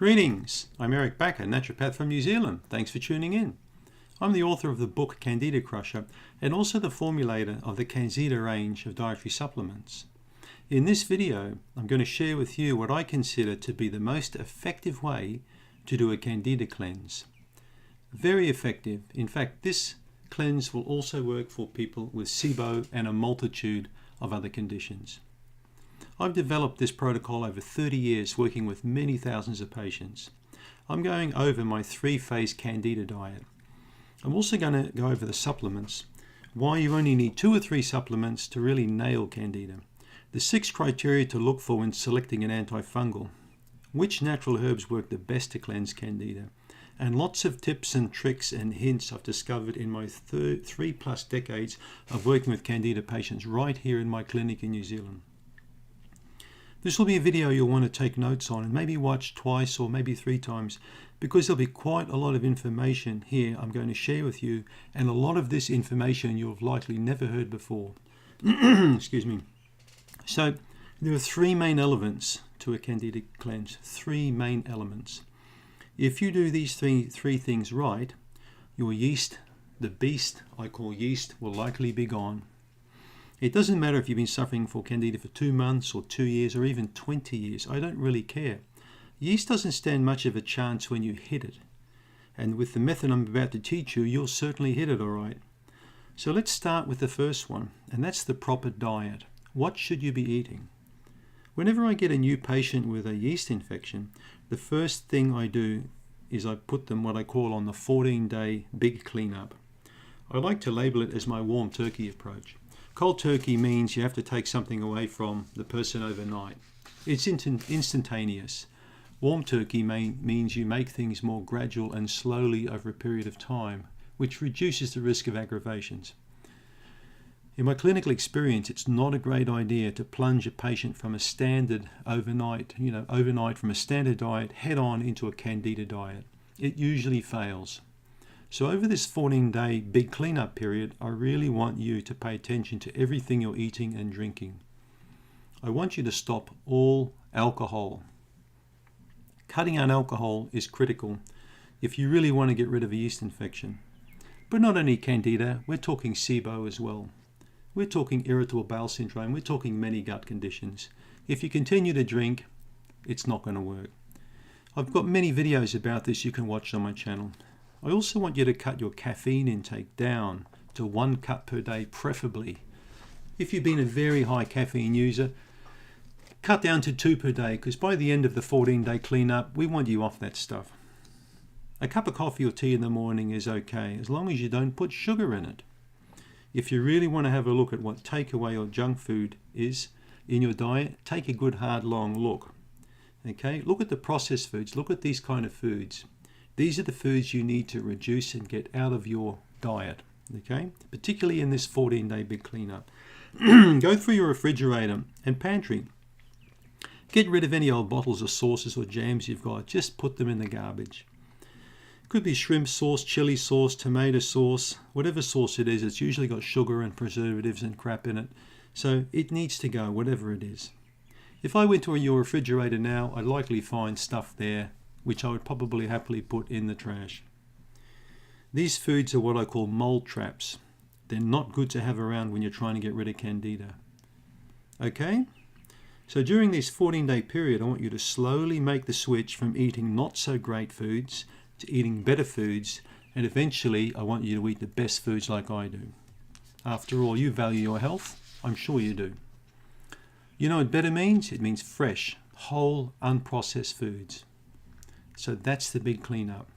Greetings, I'm Eric Backer, naturopath from New Zealand. Thanks for tuning in. I'm the author of the book Candida Crusher and also the formulator of the Candida range of dietary supplements. In this video, I'm going to share with you what I consider to be the most effective way to do a Candida cleanse. Very effective. In fact, this cleanse will also work for people with SIBO and a multitude of other conditions. I've developed this protocol over 30 years working with many thousands of patients. I'm going over my 3-phase Candida diet. I'm also going to go over the supplements, why you only need 2 or 3 supplements to really nail Candida, the 6 criteria to look for when selecting an antifungal, which natural herbs work the best to cleanse Candida, and lots of tips and tricks and hints I've discovered in my 3+ decades of working with Candida patients right here in my clinic in New Zealand. This will be a video you'll want to take notes on and maybe watch twice or maybe 3 times, because there'll be quite a lot of information here I'm going to share with you, and a lot of this information you've likely never heard before. Excuse me. So there are 3 main elements to a Candida cleanse. 3 main elements. If you do these three things right, your yeast, the beast I call yeast, will likely be gone. It doesn't matter if you've been suffering for Candida for 2 months or 2 years or even 20 years. I don't really care. Yeast doesn't stand much of a chance when you hit it. And with the method I'm about to teach you, you'll certainly hit it all right. So let's start with the first one, and that's the proper diet. What should you be eating? Whenever I get a new patient with a yeast infection, the first thing I do is I put them what I call on the 14-day big cleanup. I like to label it as my warm turkey approach. Cold turkey means you have to take something away from the person overnight. It's instantaneous. Warm turkey means you make things more gradual and slowly over a period of time, which reduces the risk of aggravations. In my clinical experience, it's not a great idea to plunge a patient from a standard overnight from a standard diet head on into a Candida diet. It usually fails. So over this 14-day big cleanup period, I really want you to pay attention to everything you're eating and drinking. I want you to stop all alcohol. Cutting out alcohol is critical if you really want to get rid of a yeast infection. But not only Candida, we're talking SIBO as well. We're talking irritable bowel syndrome. We're talking many gut conditions. If you continue to drink, it's not going to work. I've got many videos about this you can watch on my channel. I also want you to cut your caffeine intake down to 1 cup per day, preferably. If you've been a very high caffeine user, cut down to 2 per day, because by the end of the 14-day cleanup, we want you off that stuff. A cup of coffee or tea in the morning is okay, as long as you don't put sugar in it. If you really want to have a look at what takeaway or junk food is in your diet, take a good hard long look. Okay, look at the processed foods, look at these kind of foods. These are the foods you need to reduce and get out of your diet, okay? Particularly in this 14-day big cleanup. Go through your refrigerator and pantry. Get rid of any old bottles of sauces or jams you've got. Just put them in the garbage. Could be shrimp sauce, chili sauce, tomato sauce, whatever sauce it is. It's usually got sugar and preservatives and crap in it. So it needs to go, whatever it is. If I went to your refrigerator now, I'd likely find stuff there which I would probably happily put in the trash. These foods are what I call mold traps. They're not good to have around when you're trying to get rid of Candida. Okay? So during this 14-day period, I want you to slowly make the switch from eating not so great foods to eating better foods, and eventually I want you to eat the best foods like I do. After all, you value your health. I'm sure you do. You know what better means? It means fresh, whole, unprocessed foods. So that's the big cleanup.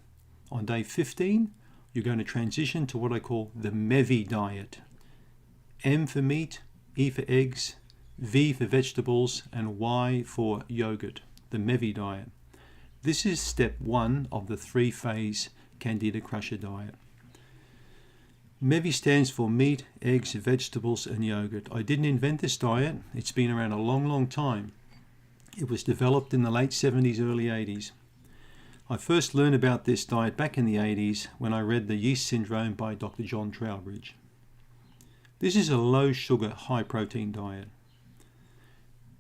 On day 15, you're going to transition to what I call the Mevy diet. M for meat, E for eggs, V for vegetables, and Y for yogurt, the Mevy diet. This is step 1 of the 3-phase Candida Crusher diet. Mevy stands for meat, eggs, vegetables, and yogurt. I didn't invent this diet. It's been around a long, long time. It was developed in the late 70s, early 80s. I first learned about this diet back in the 80s when I read The Yeast Syndrome by Dr. John Trowbridge. This is a low sugar, high protein diet.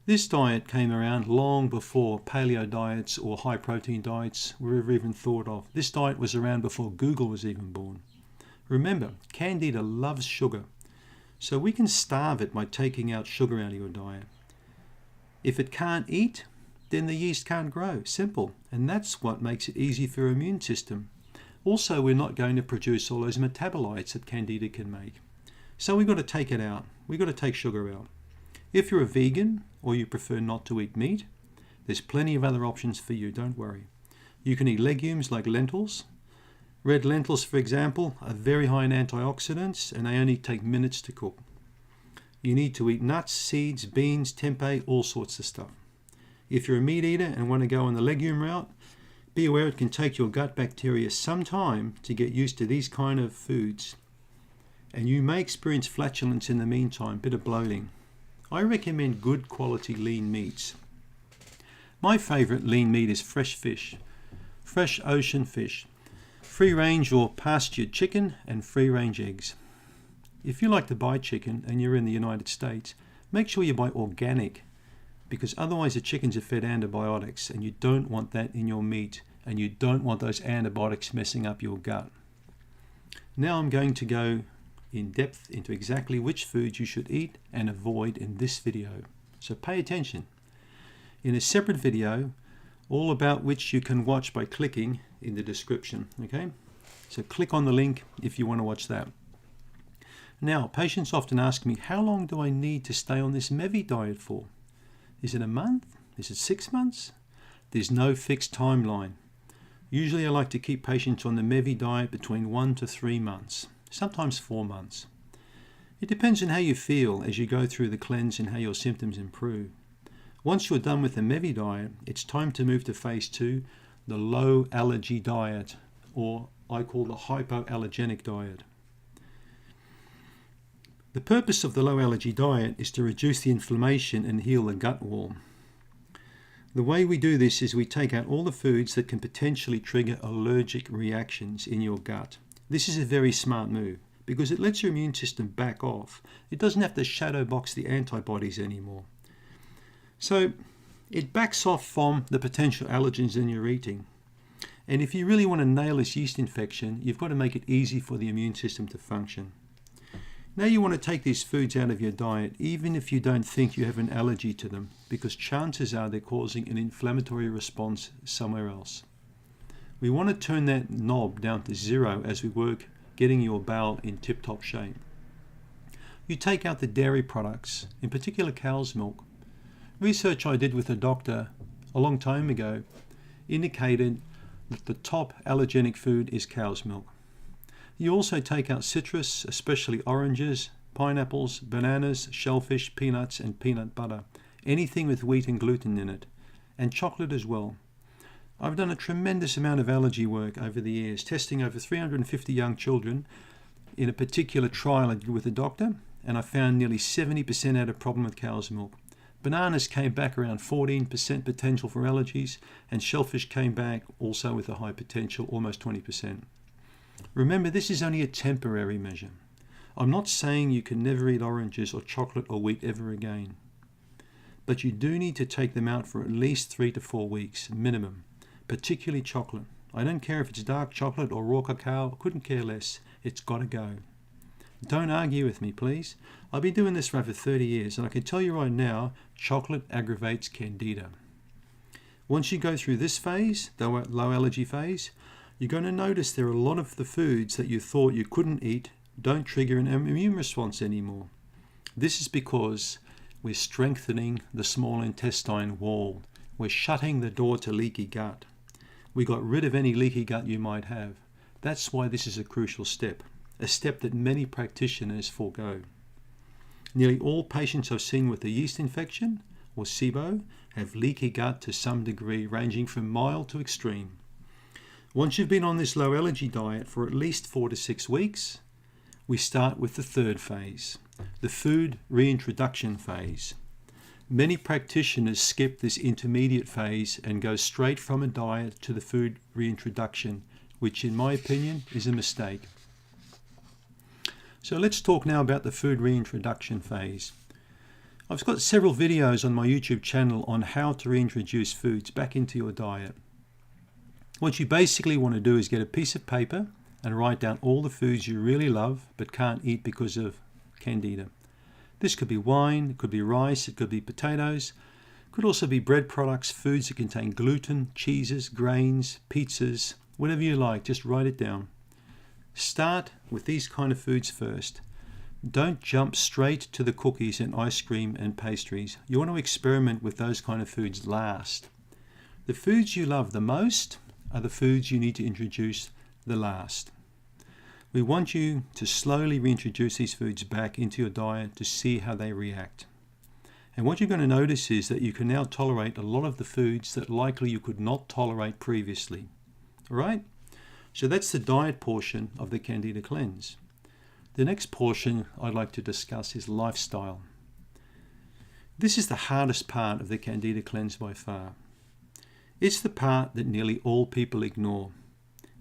This diet came around long before paleo diets or high protein diets were ever even thought of. This diet was around before Google was even born. Remember, Candida loves sugar, so we can starve it by taking out sugar out of your diet. If it can't eat, then the yeast can't grow. Simple. And that's what makes it easy for your immune system. Also, we're not going to produce all those metabolites that Candida can make. So we've got to take it out. We've got to take sugar out. If you're a vegan or you prefer not to eat meat, there's plenty of other options for you, don't worry. You can eat legumes like lentils. Red lentils, for example, are very high in antioxidants and they only take minutes to cook. You need to eat nuts, seeds, beans, tempeh, all sorts of stuff. If you're a meat eater and want to go on the legume route, be aware it can take your gut bacteria some time to get used to these kind of foods. And you may experience flatulence in the meantime, a bit of bloating. I recommend good quality lean meats. My favourite lean meat is fresh fish, fresh ocean fish, free range or pastured chicken and free range eggs. If you like to buy chicken and you're in the United States, make sure you buy organic, because otherwise the chickens are fed antibiotics and you don't want that in your meat and you don't want those antibiotics messing up your gut. Now I'm going to go in depth into exactly which foods you should eat and avoid in this video. So pay attention. In a separate video, all about which you can watch by clicking in the description, okay? So click on the link if you want to watch that. Now, patients often ask me, how long do I need to stay on this Mevy diet for? Is it a month? Is it 6 months? There's no fixed timeline. Usually I like to keep patients on the Mevy diet between 1 to 3 months. Sometimes 4 months. It depends on how you feel as you go through the cleanse and how your symptoms improve. Once you're done with the Mevy diet, it's time to move to phase 2, the low allergy diet, or I call the hypoallergenic diet. The purpose of the low allergy diet is to reduce the inflammation and heal the gut wall. The way we do this is we take out all the foods that can potentially trigger allergic reactions in your gut. This is a very smart move because it lets your immune system back off. It doesn't have to shadow box the antibodies anymore. So it backs off from the potential allergens in your eating. And if you really want to nail this yeast infection, you've got to make it easy for the immune system to function. Now you want to take these foods out of your diet even if you don't think you have an allergy to them, because chances are they're causing an inflammatory response somewhere else. We want to turn that knob down to 0 as we work getting your bowel in tip-top shape. You take out the dairy products, in particular cow's milk. Research I did with a doctor a long time ago indicated that the top allergenic food is cow's milk. You also take out citrus, especially oranges, pineapples, bananas, shellfish, peanuts and peanut butter, anything with wheat and gluten in it, and chocolate as well. I've done a tremendous amount of allergy work over the years, testing over 350 young children in a particular trial I did with a doctor, and I found nearly 70% had a problem with cow's milk. Bananas came back around 14% potential for allergies, and shellfish came back also with a high potential, almost 20%. Remember, this is only a temporary measure. I'm not saying you can never eat oranges or chocolate or wheat ever again, but you do need to take them out for at least 3 to 4 weeks minimum, particularly chocolate. I don't care if it's dark chocolate or raw cacao, couldn't care less. It's got to go. Don't argue with me, please. I've been doing this for over 30 years, and I can tell you right now, chocolate aggravates Candida. Once you go through this phase, the low allergy phase, you're going to notice there are a lot of the foods that you thought you couldn't eat don't trigger an immune response anymore. This is because we're strengthening the small intestine wall. We're shutting the door to leaky gut. We got rid of any leaky gut you might have. That's why this is a crucial step, a step that many practitioners forego. Nearly all patients I've seen with a yeast infection, or SIBO, have leaky gut to some degree, ranging from mild to extreme. Once you've been on this low allergy diet for at least 4 to 6 weeks, we start with the third phase, the food reintroduction phase. Many practitioners skip this intermediate phase and go straight from a diet to the food reintroduction, which in my opinion is a mistake. So let's talk now about the food reintroduction phase. I've got several videos on my YouTube channel on how to reintroduce foods back into your diet. What you basically want to do is get a piece of paper and write down all the foods you really love but can't eat because of Candida. This could be wine, it could be rice, it could be potatoes, it could also be bread products, foods that contain gluten, cheeses, grains, pizzas, whatever you like, just write it down. Start with these kind of foods first. Don't jump straight to the cookies and ice cream and pastries. You want to experiment with those kind of foods last. The foods you love the most are the foods you need to introduce the last. We want you to slowly reintroduce these foods back into your diet to see how they react. And what you're going to notice is that you can now tolerate a lot of the foods that likely you could not tolerate previously. All right? So that's the diet portion of the Candida cleanse. The next portion I'd like to discuss is lifestyle. This is the hardest part of the Candida cleanse by far. It's the part that nearly all people ignore.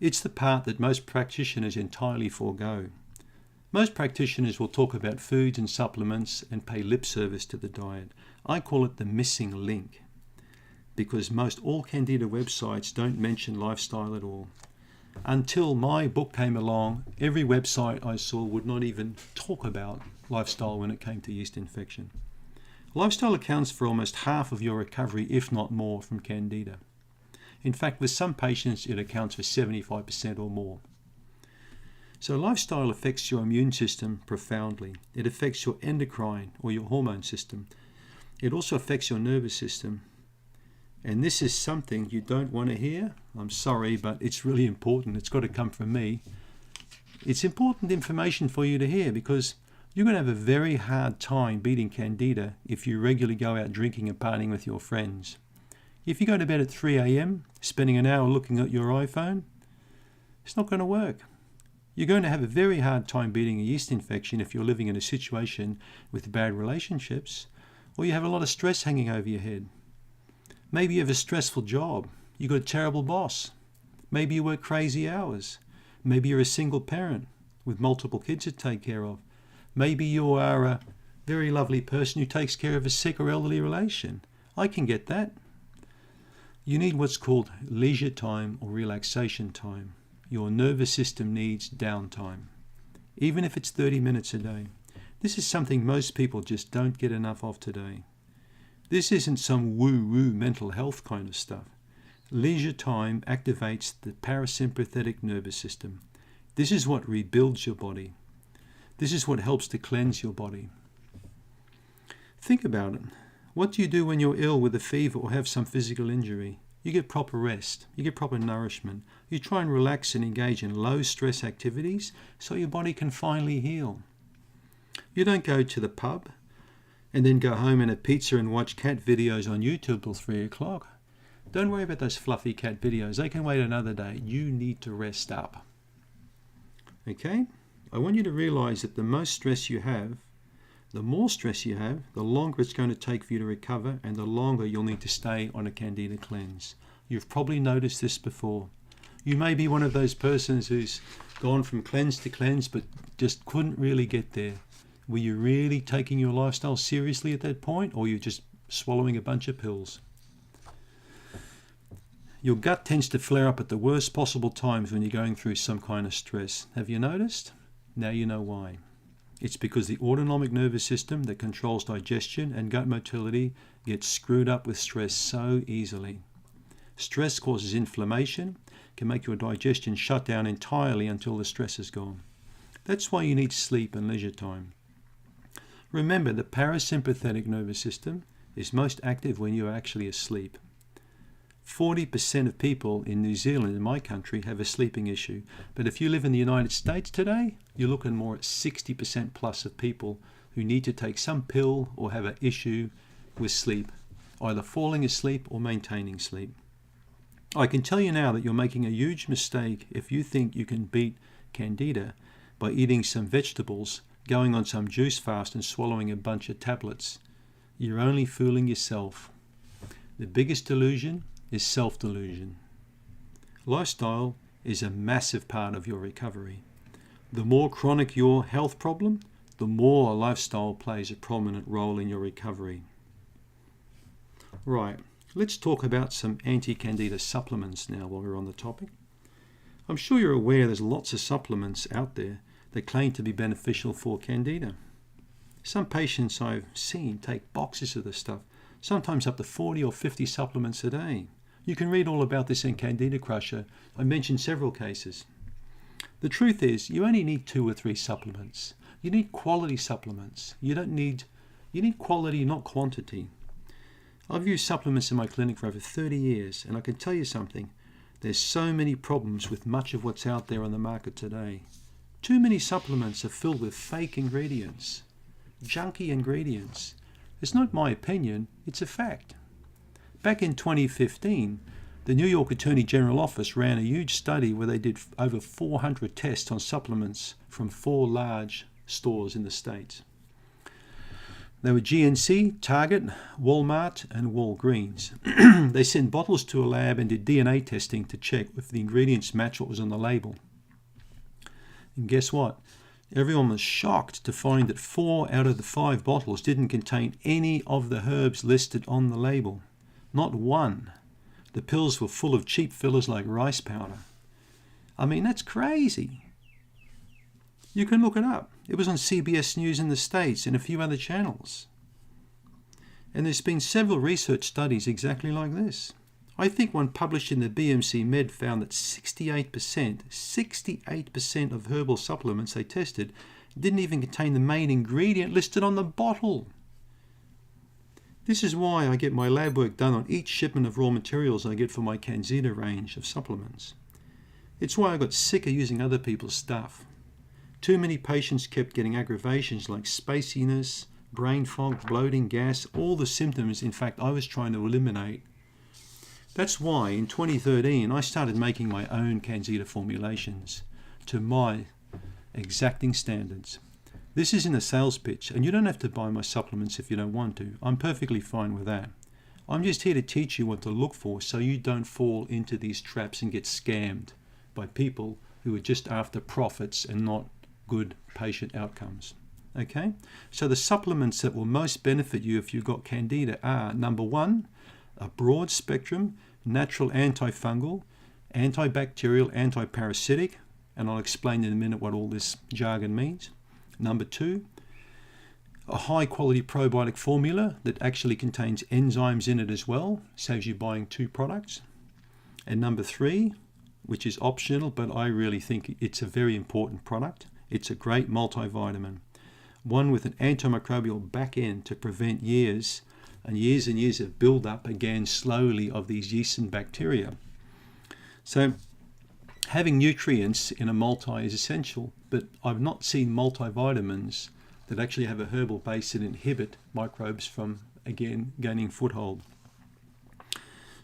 It's the part that most practitioners entirely forego. Most practitioners will talk about foods and supplements and pay lip service to the diet. I call it the missing link, because most all Candida websites don't mention lifestyle at all. Until my book came along, every website I saw would not even talk about lifestyle when it came to yeast infection. Lifestyle accounts for almost half of your recovery, if not more, from Candida. In fact, with some patients, it accounts for 75% or more. So lifestyle affects your immune system profoundly. It affects your endocrine or your hormone system. It also affects your nervous system. And this is something you don't want to hear. I'm sorry, but it's really important. It's got to come from me. It's important information for you to hear, because you're going to have a very hard time beating Candida if you regularly go out drinking and partying with your friends. If you go to bed at 3 a.m., spending an hour looking at your iPhone, it's not going to work. You're going to have a very hard time beating a yeast infection if you're living in a situation with bad relationships, or you have a lot of stress hanging over your head. Maybe you have a stressful job. You've got a terrible boss. Maybe you work crazy hours. Maybe you're a single parent with multiple kids to take care of. Maybe you are a very lovely person who takes care of a sick or elderly relation. I can get that. You need what's called leisure time or relaxation time. Your nervous system needs downtime, even if it's 30 minutes a day. This is something most people just don't get enough of today. This isn't some woo-woo mental health kind of stuff. Leisure time activates the parasympathetic nervous system. This is what rebuilds your body. This is what helps to cleanse your body. Think about it. What do you do when you're ill with a fever or have some physical injury? You get proper rest. You get proper nourishment. You try and relax and engage in low-stress activities so your body can finally heal. You don't go to the pub and then go home and have pizza and watch cat videos on YouTube till 3 o'clock. Don't worry about those fluffy cat videos. They can wait another day. You need to rest up. Okay? I want you to realize that the most stress you have, the more stress you have, the longer it's going to take for you to recover, and the longer you'll need to stay on a Candida cleanse. You've probably noticed this before. You may be one of those persons who's gone from cleanse to cleanse but just couldn't really get there. Were you really taking your lifestyle seriously at that point, or you're just swallowing a bunch of pills? Your gut tends to flare up at the worst possible times when you're going through some kind of stress. Have you noticed? Now you know why. It's because the autonomic nervous system that controls digestion and gut motility gets screwed up with stress so easily. Stress causes inflammation, can make your digestion shut down entirely until the stress is gone. That's why you need sleep and leisure time. Remember, the parasympathetic nervous system is most active when you're actually asleep. 40% of people in New Zealand, in my country, have a sleeping issue. But if you live in the United States today, you're looking more at 60% plus of people who need to take some pill or have an issue with sleep, either falling asleep or maintaining sleep. I can tell you now that you're making a huge mistake if you think you can beat Candida by eating some vegetables, going on some juice fast and swallowing a bunch of tablets. You're only fooling yourself. The biggest delusion is self-delusion. Lifestyle is a massive part of your recovery. The more chronic your health problem, the more lifestyle plays a prominent role in your recovery. Right, let's talk about some anti-candida supplements now while we're on the topic. I'm sure you're aware there's lots of supplements out there that claim to be beneficial for candida. Some patients I've seen take boxes of this stuff, sometimes up to 40 or 50 supplements a day. You can read all about this in Candida Crusher. I mentioned several cases. The truth is, you only need 2 or 3 supplements. You need quality supplements. You need quality, not quantity. I've used supplements in my clinic for over 30 years, and I can tell you something. There's so many problems with much of what's out there on the market today. Too many supplements are filled with fake ingredients, junky ingredients. It's not my opinion, it's a fact. Back in 2015, the New York Attorney General Office ran a huge study where they did over 400 tests on supplements from 4 large stores in the States. They were GNC, Target, Walmart, and Walgreens. They sent bottles to a lab and did DNA testing to check if the ingredients match what was on the label. And guess what? Everyone was shocked to find that 4 out of the 5 bottles didn't contain any of the herbs listed on the label. Not one. The pills were full of cheap fillers like rice powder. I mean, that's crazy. You can look it up. It was on CBS News in the States and a few other channels. And there's been several research studies exactly like this. I think one published in the BMC Med found that 68% of herbal supplements they tested didn't even contain the main ingredient listed on the bottle. This is why I get my lab work done on each shipment of raw materials I get for my Candida range of supplements. It's why I got sick of using other people's stuff. Too many patients kept getting aggravations like spaciness, brain fog, bloating, gas, all the symptoms in fact I was trying to eliminate. That's why in 2013 I started making my own Candida formulations to my exacting standards. This isn't a sales pitch, and you don't have to buy my supplements if you don't want to. I'm perfectly fine with that. I'm just here to teach you what to look for so you don't fall into these traps and get scammed by people who are just after profits and not good patient outcomes. Okay? So the supplements that will most benefit you if you've got Candida are, number 1, a broad spectrum, natural antifungal, antibacterial, antiparasitic, and I'll explain in a minute what all this jargon means. Number 2, a high quality probiotic formula that actually contains enzymes in it as well, saves you buying 2 products. And number 3, which is optional, but I really think it's a very important product. It's a great multivitamin, one with an antimicrobial back end to prevent years and years of build-up again slowly of these yeasts and bacteria. So having nutrients in a multi is essential, but I've not seen multivitamins that actually have a herbal base that inhibit microbes from, again, gaining foothold.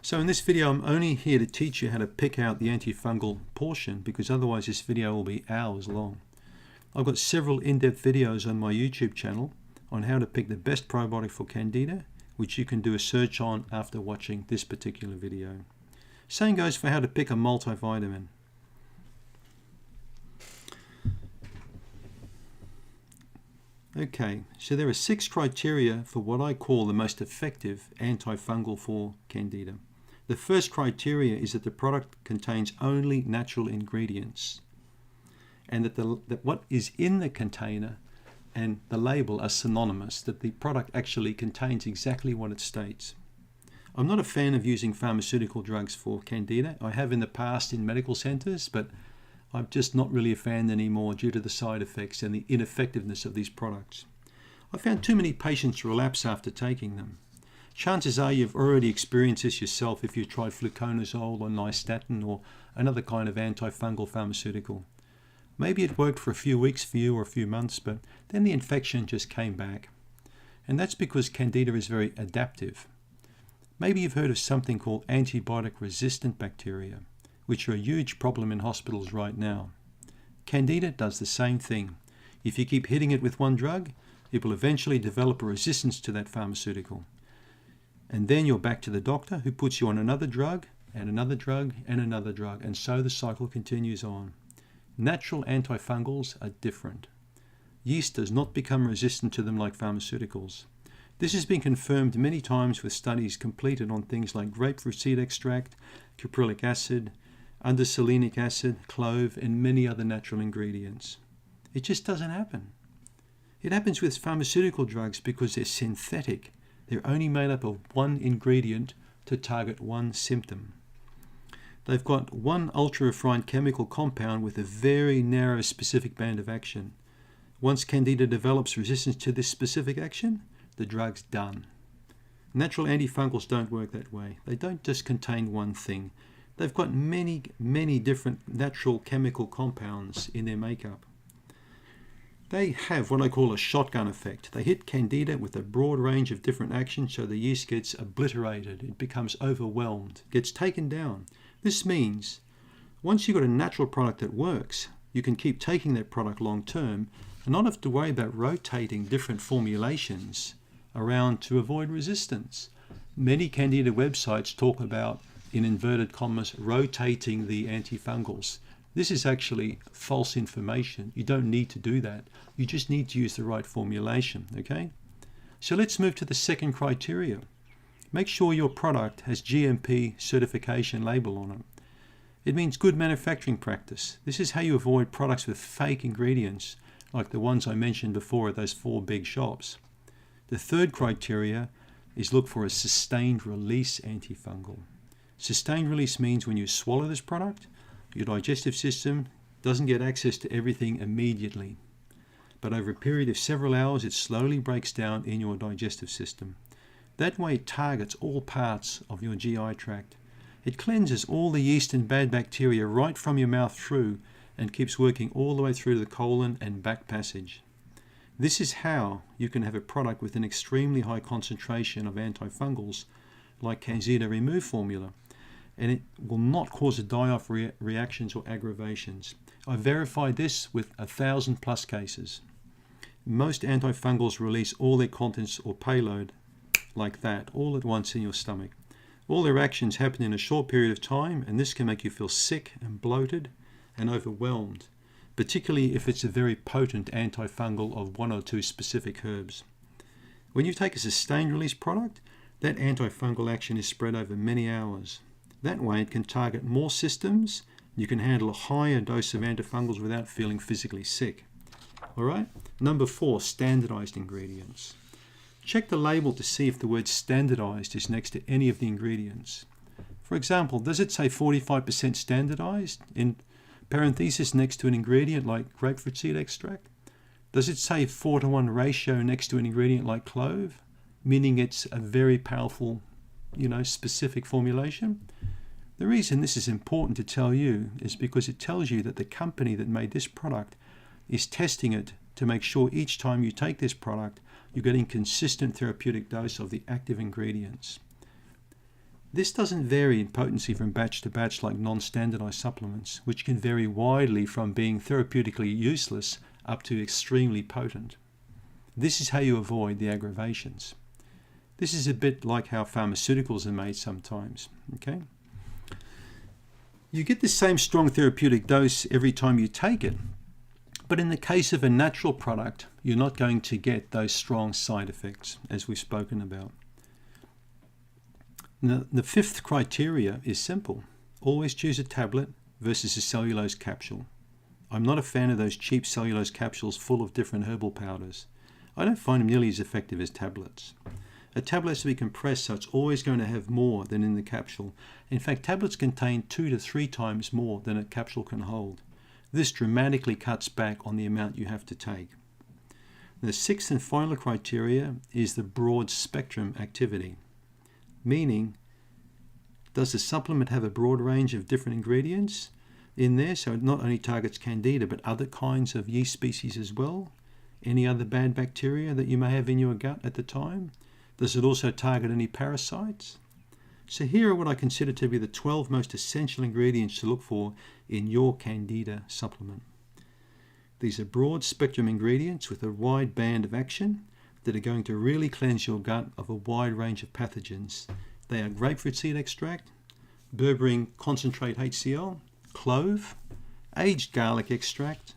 So in this video, I'm only here to teach you how to pick out the antifungal portion, because otherwise this video will be hours long. I've got several in-depth videos on my YouTube channel on how to pick the best probiotic for Candida, which you can do a search on after watching this particular video. Same goes for how to pick a multivitamin. Okay, so there are 6 criteria for what I call the most effective antifungal for Candida. The first criteria is that the product contains only natural ingredients, and that what is in the container and the label are synonymous, that the product actually contains exactly what it states. I'm not a fan of using pharmaceutical drugs for Candida. I have in the past in medical centers, but I'm just not really a fan anymore due to the side effects and the ineffectiveness of these products. I found too many patients relapse after taking them. Chances are you've already experienced this yourself if you've tried fluconazole or nystatin or another kind of antifungal pharmaceutical. Maybe it worked for a few weeks for you or a few months, but then the infection just came back. And that's because Candida is very adaptive. Maybe you've heard of something called antibiotic-resistant bacteria, which are a huge problem in hospitals right now. Candida does the same thing. If you keep hitting it with one drug, it will eventually develop a resistance to that pharmaceutical. And then you're back to the doctor who puts you on another drug and another drug and another drug, and so the cycle continues on. Natural antifungals are different. yeast does not become resistant to them like pharmaceuticals. This has been confirmed many times with studies completed on things like grapefruit seed extract, caprylic acid, underselenic acid, clove, and many other natural ingredients. It just doesn't happen. It happens with pharmaceutical drugs because they're synthetic. They're only made up of one ingredient to target one symptom. They've got one ultra-refined chemical compound with a very narrow specific band of action. Once Candida develops resistance to this specific action, the drug's done. Natural antifungals don't work that way. They don't just contain one thing. They've got many, many different natural chemical compounds in their makeup. They have what I call a shotgun effect. They hit Candida with a broad range of different actions so the yeast gets obliterated. It becomes overwhelmed, gets taken down. This means once you've got a natural product that works, you can keep taking that product long term and not have to worry about rotating different formulations around to avoid resistance. Many Candida websites talk about, in inverted commas, rotating the antifungals. This is actually false information. You don't need to do that. You just need to use the right formulation, okay? So let's move to the second criteria. Make sure your product has Gmp Certification Label on it. It means good manufacturing practice. This is how you avoid products with fake ingredients, like the ones I mentioned before at those 4 big shops. The third criteria is look for a sustained release antifungal. Sustained release means when you swallow this product, your digestive system doesn't get access to everything immediately. But over a period of several hours, it slowly breaks down in your digestive system. That way it targets all parts of your GI tract. It cleanses all the yeast and bad bacteria right from your mouth through and keeps working all the way through to the colon and back passage. This is how you can have a product with an extremely high concentration of antifungals like Candida Remove formula, and it will not cause a die-off reactions or aggravations. I verified this with 1,000+ cases. Most antifungals release all their contents or payload like that, all at once in your stomach. All their actions happen in a short period of time, and this can make you feel sick and bloated and overwhelmed, particularly if it's a very potent antifungal of 1 or 2 specific herbs. When you take a sustained release product, that antifungal action is spread over many hours. That way it can target more systems. You can handle a higher dose of antifungals without feeling physically sick. All right? Number 4, standardized ingredients. Check the label to see if the word standardized is next to any of the ingredients. For example, does it say 45% standardized in parenthesis next to an ingredient like grapefruit seed extract? Does it say 4:1 ratio next to an ingredient like clove, meaning it's a very powerful, specific formulation? The reason this is important to tell you is because it tells you that the company that made this product is testing it to make sure each time you take this product, you're getting consistent therapeutic dose of the active ingredients. This doesn't vary in potency from batch to batch like non-standardized supplements, which can vary widely from being therapeutically useless up to extremely potent. This is how you avoid the aggravations. This is a bit like how pharmaceuticals are made sometimes, okay? You get the same strong therapeutic dose every time you take it, but in the case of a natural product, you're not going to get those strong side effects, as we've spoken about. Now, the 5th criteria is simple. Always choose a tablet versus a cellulose capsule. I'm not a fan of those cheap cellulose capsules full of different herbal powders. I don't find them nearly as effective as tablets. A tablet has to be compressed, so it's always going to have more than in the capsule. In fact, tablets contain 2 to 3 times more than a capsule can hold. This dramatically cuts back on the amount you have to take. The 6th and final criteria is the broad spectrum activity, meaning, does the supplement have a broad range of different ingredients in there, so it not only targets Candida but other kinds of yeast species as well? Any other bad bacteria that you may have in your gut at the time? Does it also target any parasites? So here are what I consider to be the 12 most essential ingredients to look for in your Candida supplement. These are broad spectrum ingredients with a wide band of action that are going to really cleanse your gut of a wide range of pathogens. They are grapefruit seed extract, berberine concentrate HCl, clove, aged garlic extract,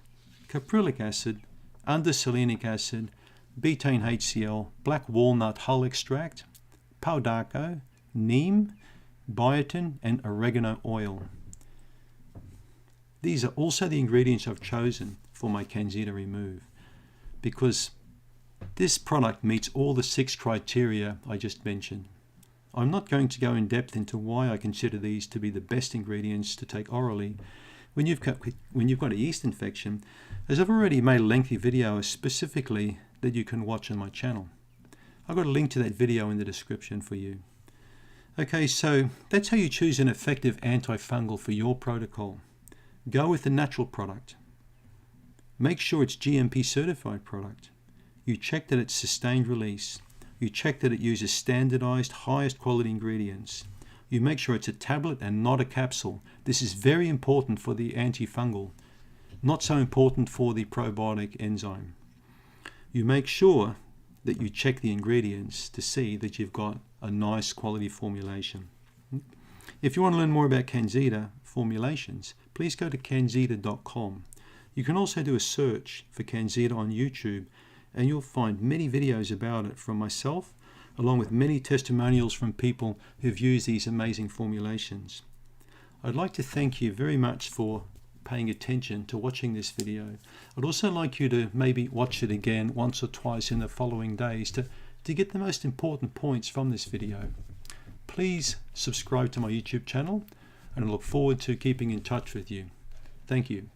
caprylic acid, underselenic acid, betaine HCl, black walnut hull extract, paldaco, neem, biotin, and oregano oil. These are also the ingredients I've chosen for my Candida Remove, because this product meets all the 6 criteria I just mentioned. I'm not going to go in depth into why I consider these to be the best ingredients to take orally when you've got a yeast infection, as I've already made a lengthy video specifically that you can watch on my channel. I've got a link to that video in the description for you. Okay, so that's how you choose an effective antifungal for your protocol. Go with the natural product. Make sure it's GMP certified product. You check that it's sustained release. You check that it uses standardized, highest quality ingredients. You make sure it's a tablet and not a capsule. This is very important for the antifungal, not so important for the probiotic enzyme. You make sure that you check the ingredients to see that you've got a nice quality formulation. If you want to learn more about Candida formulations, please go to candida.com. You can also do a search for Candida on YouTube, and you'll find many videos about it from myself, along with many testimonials from people who've used these amazing formulations. I'd like to thank you very much for paying attention to watching this video. I'd also like you to maybe watch it again once or twice in the following days to get the most important points from this video. Please subscribe to my YouTube channel, and I look forward to keeping in touch with you. Thank you.